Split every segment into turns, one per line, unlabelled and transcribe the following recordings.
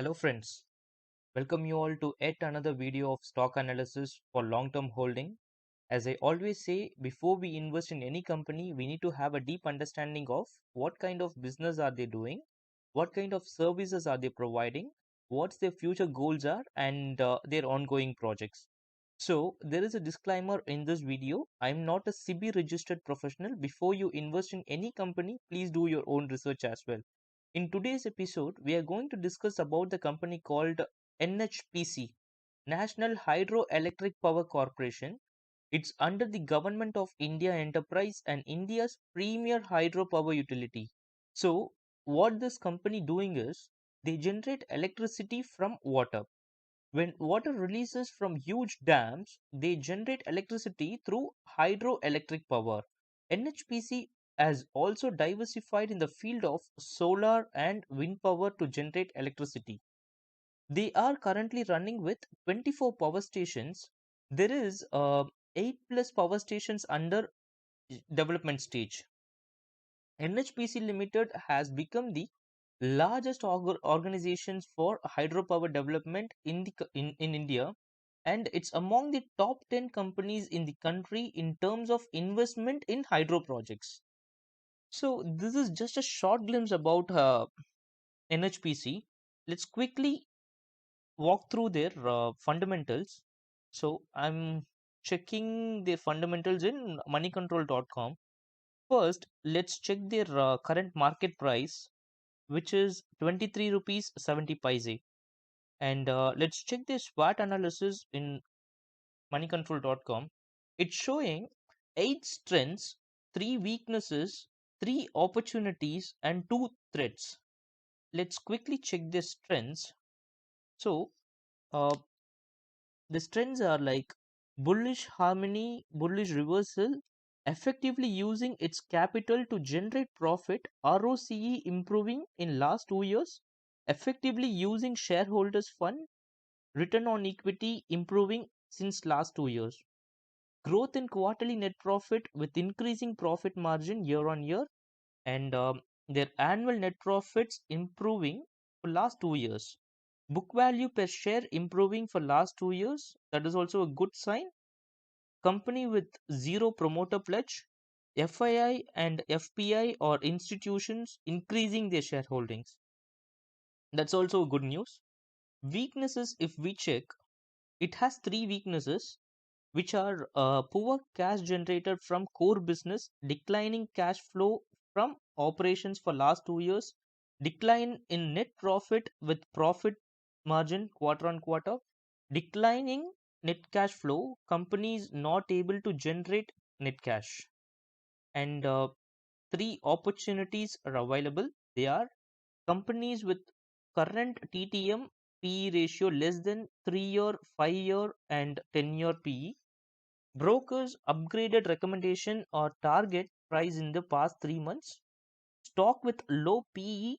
Hello friends, welcome you all to yet another video of stock analysis for long-term holding. As I always say, before we invest in any company, we need to have a deep understanding of what kind of business are they doing, what kind of services are they providing, what's their future goals are, and their ongoing projects. So there is a disclaimer in this video. I'm not a SEBI registered professional. Before you invest in any company, please do your own research as well. In today's episode, we are going to discuss about the company called NHPC, National Hydroelectric Power Corporation. It's under the Government of India enterprise and India's premier hydropower utility. So, what this company doing is they generate electricity from water. When water releases from huge dams, they generate electricity through hydroelectric power. NHPC has also diversified in the field of solar and wind power to generate electricity. They are currently running with 24 power stations. There is 8 plus power stations under development stage. NHPC Limited has become the largest organizations for hydropower development in India, and it's among the top 10 companies in the country in terms of investment in hydro projects. So this is just a short glimpse about NHPC. Let's quickly walk through their fundamentals. So I'm checking their fundamentals in moneycontrol.com. First, let's check their current market price, which is 23 rupees 70 paise. And let's check the SWOT analysis in moneycontrol.com. It's showing 8 strengths, 3 weaknesses, 3 opportunities, and 2 threats. Let's quickly check the strengths. So, uh, the strengths are like bullish harmony, bullish reversal, effectively using its capital to generate profit, ROCE improving in last 2 years, effectively using shareholders fund, return on equity improving since last 2 years, growth in quarterly net profit with increasing profit margin year on year, and their annual net profits improving for last 2 years, book value per share improving for last 2 years. That is also a good sign. Company with zero promoter pledge, FII and FPI or institutions increasing their shareholdings. That's also good news. Weaknesses, if we check, it has 3 weaknesses, which are poor cash generated from core business, declining cash flow from operations for last 2 years, decline in net profit with profit margin quarter on quarter, declining net cash flow, companies not able to generate net cash. And 3 opportunities are available. They are companies with current TTM PE ratio less than 3-year, 5-year, and 10-year PE. Brokers upgraded recommendation or target price in the past 3 months. Stock with low PE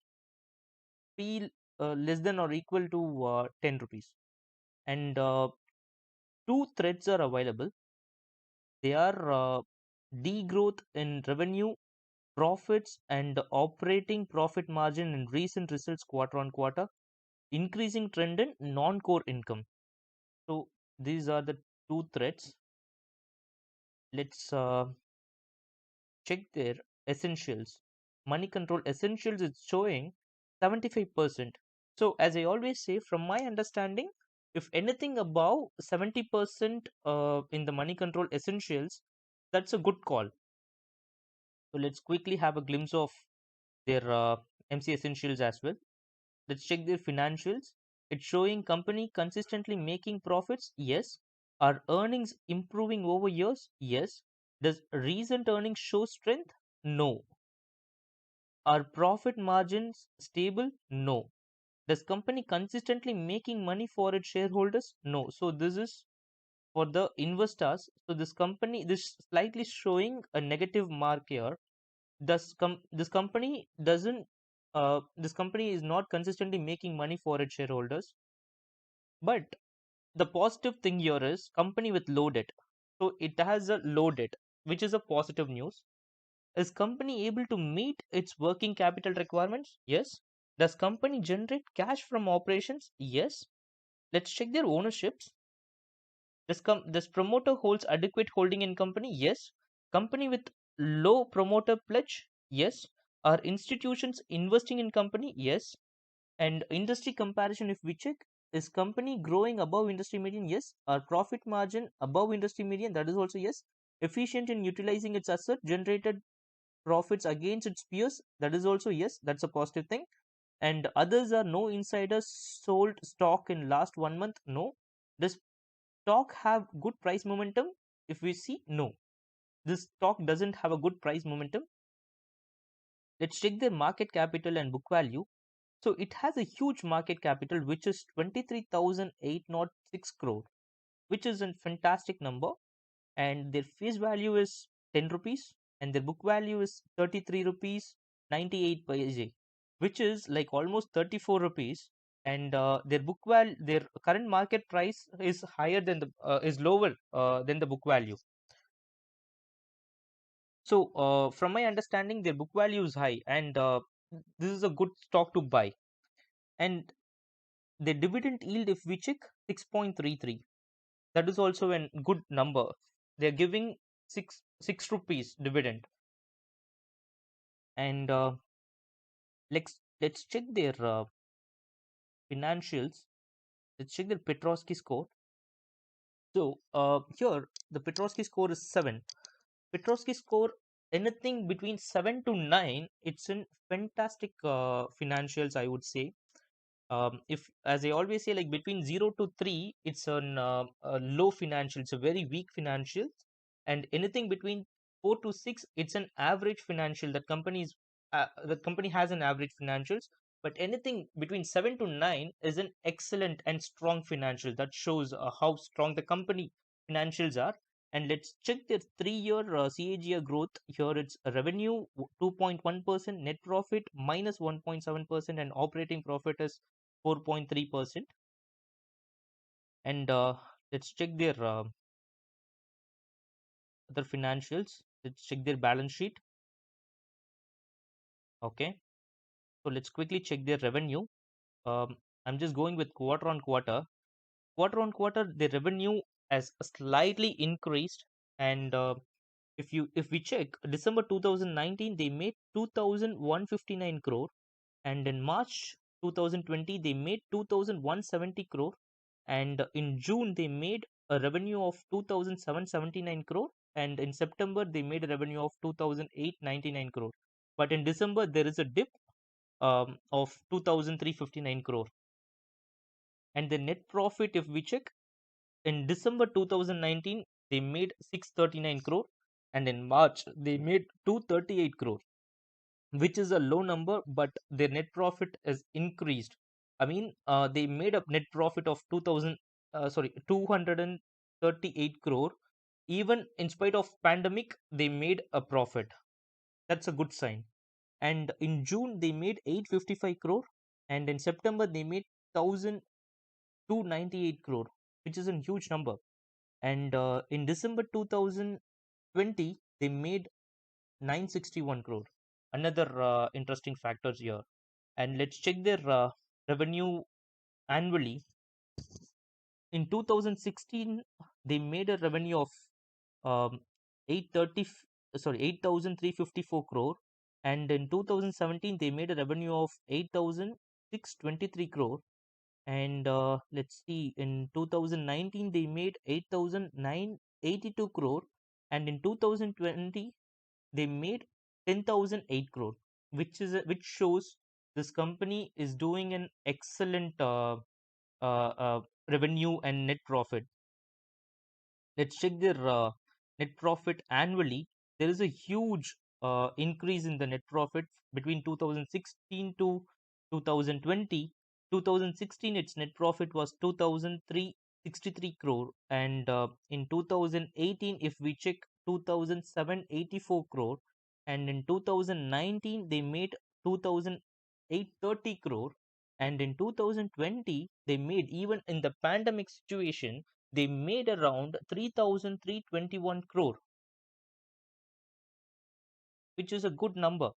less than or equal to 10 rupees. And 2 threats are available. They are degrowth in revenue, profits, and operating profit margin in recent results quarter on quarter, increasing trend in non-core income. So these are the 2 threats. Let's check their essentials. Money control essentials is showing 75%. So as I always say, from my understanding, if anything above 70% in the money control essentials, that's a good call. So let's quickly have a glimpse of their MC essentials as well. Let's check their financials. It's showing company consistently making profits. Yes. Are earnings improving over years? Yes. Does recent earnings show strength? No. Are profit margins stable? No. Does company consistently making money for its shareholders? No. So this is for the investors. So this slightly showing a negative mark here. This company doesn't this company is not consistently making money for its shareholders. But the positive thing here is company with low debt. So it has a low debt, which is a positive news. Is company able to meet its working capital requirements? Yes. Does company generate cash from operations? Yes. Let's check their ownerships. This promoter holds adequate holding in company? Yes. Company with low promoter pledge? Yes. Are institutions investing in company? Yes. And industry comparison, if we check, is company growing above industry median? Yes. Are profit margin above industry median? That is also yes. Efficient in utilizing its asset, generated profits against its peers? That is also yes. That's a positive thing. And others are no insiders sold stock in last 1 month? No. Does stock have good price momentum? If we see, no, this stock doesn't have a good price momentum. Let's check their market capital and book value. So it has a huge market capital, which is 23,806 crore, which is a fantastic number. And their face value is 10 rupees, and their book value is 33 rupees 98 paise, which is like almost 34 rupees. And their current market price is higher than the is lower than the book value. So, from my understanding, their book value is high, and this is a good stock to buy. And the dividend yield, if we check, 6.33. That is also a good number. They're giving six rupees dividend. And let's check their financials. Let's check their Petrosky score. So here the Petrosky score is 7. Petrosky score anything between 7 to 9. It's in fantastic financials, I would say. If, as I always say, like between 0 to 3, it's on a low financial, it's a very weak financial. And anything between 4 to 6, it's an average financial. The company has an average financials. But anything between 7 to 9 is an excellent and strong financial. That shows how strong the company financials are. And let's check their 3-year CAGR growth. Here it's revenue 2.1%, net profit minus 1.7%, and operating profit is 4.3%. And let's check their other financials. Let's check their balance sheet. Okay, so let's quickly check their revenue. I'm just going with quarter on quarter. Quarter on quarter, the revenue has slightly increased. And if we check December 2019, they made 2,159 crore, and in March 2020 they made 2,170 crore, and in June they made a revenue of 2,779 crore, and in September they made a revenue of 2,899 crore. But in December there is a dip of 2,359 crore. And the net profit, if we check, in December 2019 they made 639 crore, and in March they made 238 crore, which is a low number, but their net profit is increased. I mean, they made a net profit of 238 crore. Even in spite of pandemic, they made a profit. That's a good sign. And in June, they made 855 crore, and in September, they made 1,298 crore, which is a huge number. And in December 2020, they made 961 crore. Another interesting factors here. And let's check their revenue annually. In 2016, they made a revenue of 830 sorry 8,354 crore, and in 2017 they made a revenue of 8,623 crore. And let's see, in 2019 they made 8,982 crore, and in 2020 they made 10,008 crore, which shows this company is doing an excellent revenue and net profit. Let's check their net profit annually. There is a huge increase in the net profit between 2016 to 2020. 2016, its net profit was 2,363 crore, and in 2018, if we check, 2,784 crore, and in 2019 they made 2,830 crore, and in 2020 they made, even in the pandemic situation, they made around 3,321 crore, which is a good number.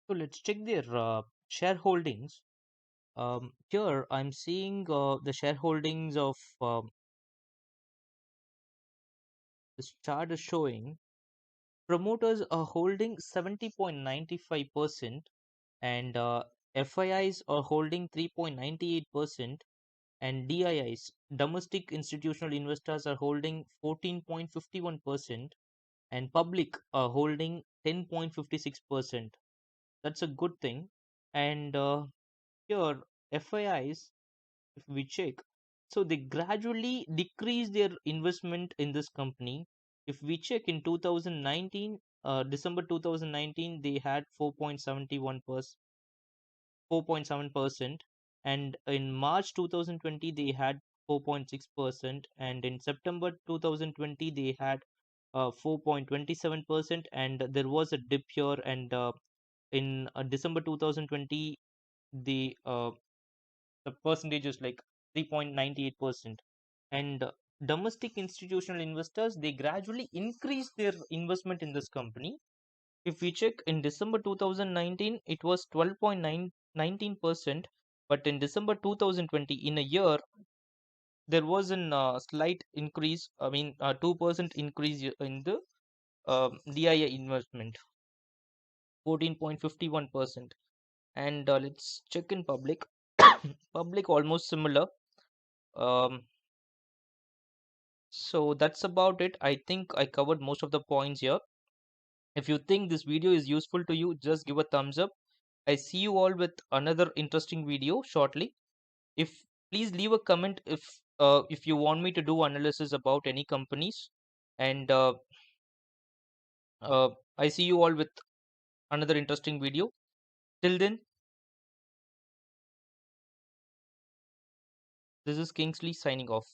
So let's check their shareholdings. Here I'm seeing the shareholdings of this chart is showing promoters are holding 70.95% and FIIs are holding 3.98% and DIIs, domestic institutional investors, are holding 14.51% and public are holding 10.56%. That's a good thing. And here, FIIs, if we check, so they gradually decrease their investment in this company. If we check in 2019, December 2019, they had 4.7%, and in March 2020 they had 4.6%, and in September 2020 they had 4.27%, and there was a dip here, and in December 2020 the percentage is like 3.98%. And domestic institutional investors, they gradually increase their investment in this company. If we check in December 2019, it was 12.19%, but in December 2020, in a year, there was a slight increase, I mean, 2% increase in the DIA investment, 14.51%. And let's check in public. Public almost similar. Um, so that's about it. I think I covered most of the points here. If you think this video is useful to you, just give a thumbs up. I see you all with another interesting video shortly. If please leave a comment if you want me to do analysis about any companies. And uh, I see you all with another interesting video. Till then, this is Kingsley signing off.